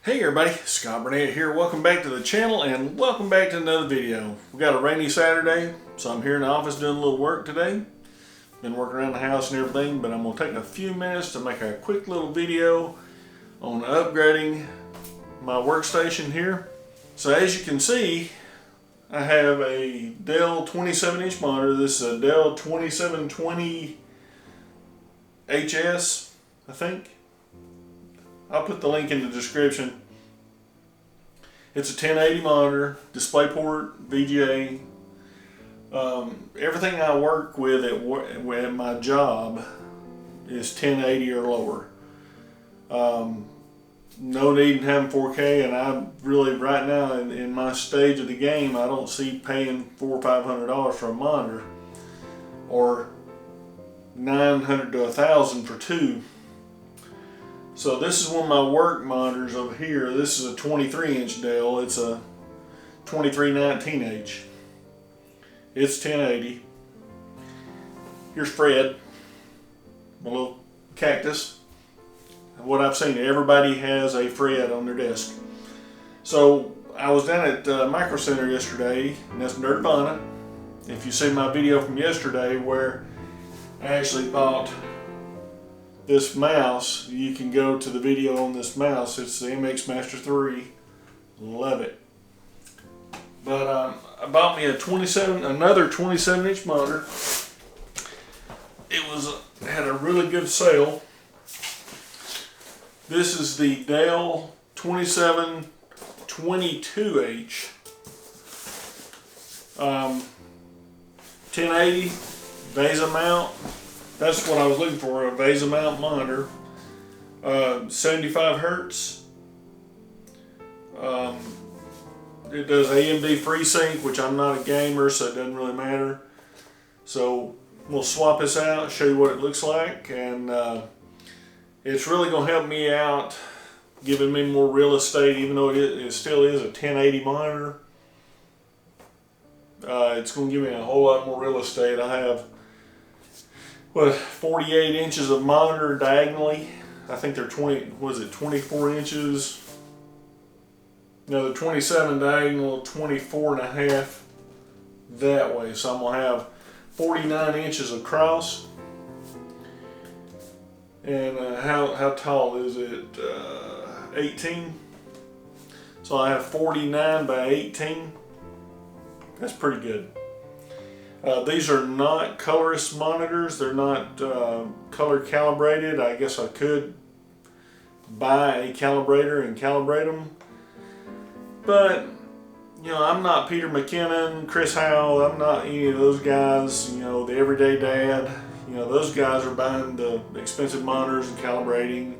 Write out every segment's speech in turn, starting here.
Hey everybody, Scott Burnette here. Welcome back to the channel and welcome back to another video. We got a rainy Saturday, so I'm here in the office doing a little work today. Been working around the house and everything, but I'm going to take a few minutes to make a quick little video on upgrading my workstation here. So as you can see, I have a Dell 27-inch monitor. This is a Dell 2722H, I think. I'll put the link in the description. It's a 1080 monitor, DisplayPort, VGA. Everything I work with at my job is 1080 or lower. No need in having 4K, and I really, right now in my stage of the game, I don't see paying $400 or $500 for a monitor, or $900 to $1,000 for two. So this is one of my work monitors over here. This is a 23-inch Dell. It's a 2319H. It's 1080. Here's Fred, my little cactus. What I've seen, everybody has a Fred on their desk. So I was down at Micro Center yesterday, and that's Dirt Burnette. If you see my video from yesterday where I actually bought this mouse, you can go to the video on this mouse. It's the MX Master 3. Love it. But I bought me another 27-inch monitor. It had a really good sale. This is the Dell 2722H. 1080 VESA mount. That's what I was looking for, a VESA mount monitor. 75 hertz. It does AMD FreeSync, which I'm not a gamer, so it doesn't really matter. So we'll swap this out, show you what it looks like, and it's really going to help me out, giving me more real estate, even though it still is a 1080 monitor. It's going to give me a whole lot more real estate. I have 48 inches of monitor diagonally. I think they're 24 inches? No, they're 27 diagonal, 24 and a half that way. So I'm going to have 49 inches across. And how tall is it? 18. So I have 49 by 18. That's pretty good. These are not colorless monitors. They're not color calibrated. I guess I could buy a calibrator and calibrate them. But, you know, I'm not Peter McKinnon, Chris Howell. I'm not any of those guys, you know, the everyday dad. You know, those guys are buying the expensive monitors and calibrating.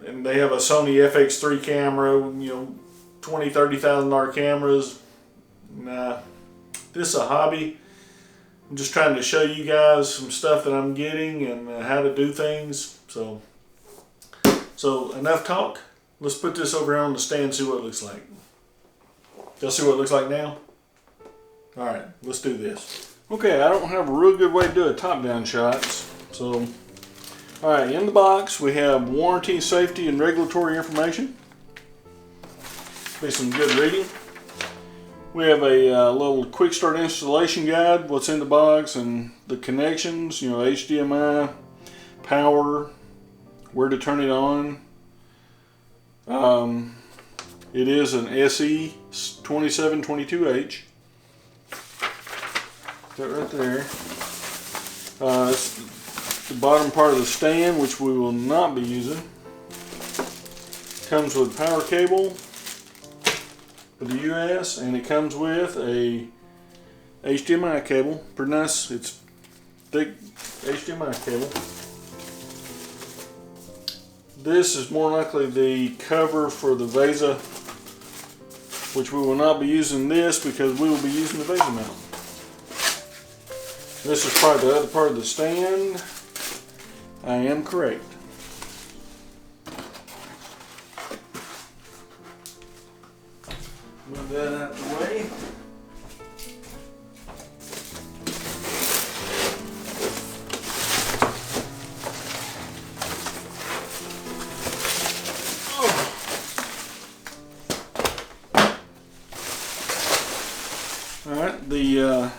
And they have a Sony FX3 camera, you know, $20,000, $30,000 cameras. Nah, this is a hobby. I'm just trying to show you guys some stuff that I'm getting and how to do things. So enough talk. Let's put this over here on the stand and see what it looks like. Y'all see what it looks like now? Alright, let's do this. Okay, I don't have a real good way to do a top-down shot. So, alright, in the box we have warranty, safety, and regulatory information. Be some good reading. We have a little quick start installation guide, what's in the box and the connections, you know, HDMI, power, where to turn it on. It is an SE2722H. That right there. It's the bottom part of the stand, which we will not be using. Comes with power cable for the US, and it comes with a HDMI cable. Pretty nice. It's thick HDMI cable. This is more likely the cover for the VESA, which we will not be using this because we will be using the VESA mount. This is probably the other part of the stand. I am correct. Move that out of the way. the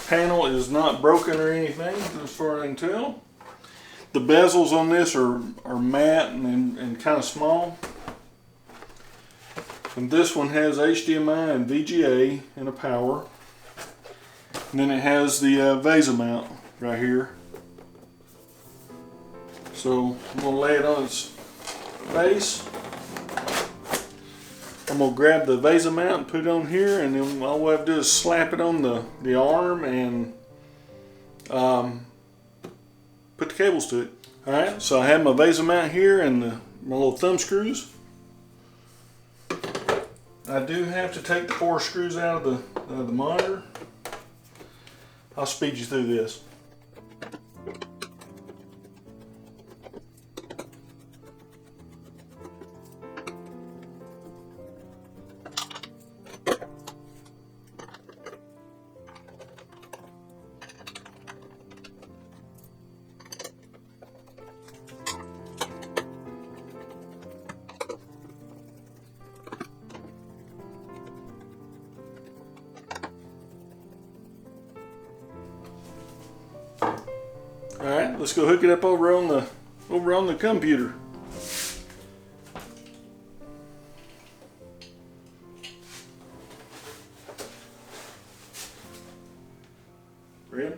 panel is not broken or anything as far as I can tell. The bezels on this are matte and kind of small. And this one has HDMI and VGA and a power. And then it has the VESA mount right here. So I'm going to lay it on its base. I'm going to grab the VESA mount and put it on here, and then all we have to do is slap it on the arm and put the cables to it. Alright, so I have my VESA mount here and my little thumb screws. I do have to take the 4 screws out of the monitor. I'll speed you through this. Alright, let's go hook it up over on the computer. Ready?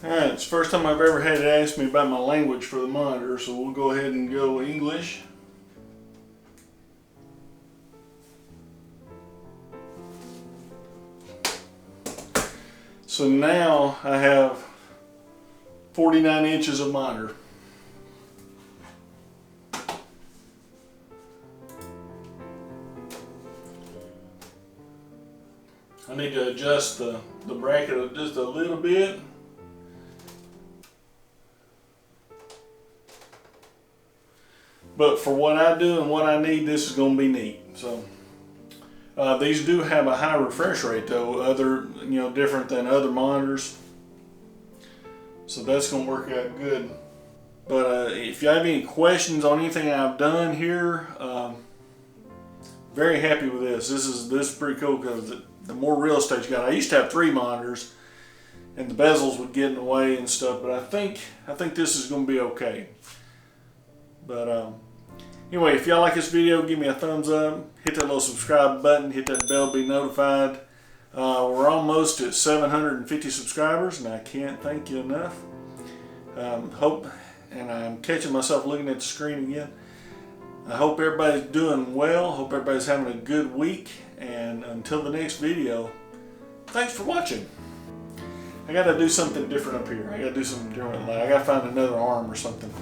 Alright, it's the first time I've ever had it ask me about my language for the monitor, so we'll go ahead and go English. So now I have 49 inches of monitor. I need to adjust the bracket just a little bit. But for what I do and what I need, this is going to be neat. So these do have a high refresh rate though, different than other monitors. So that's going to work out good. But if you have any questions on anything I've done here, very happy with this. This is pretty cool because the more real estate you got. I used to have 3 monitors, and the bezels would get in the way and stuff. But I think this is going to be okay. But anyway, if y'all like this video, give me a thumbs up, hit that little subscribe button, hit that bell to be notified. We're almost at 750 subscribers, and I can't thank you enough. And I'm catching myself looking at the screen again. I hope everybody's doing well, hope everybody's having a good week, and until the next video, thanks for watching. I gotta do something different up here. I gotta do something different. I gotta find another arm or something.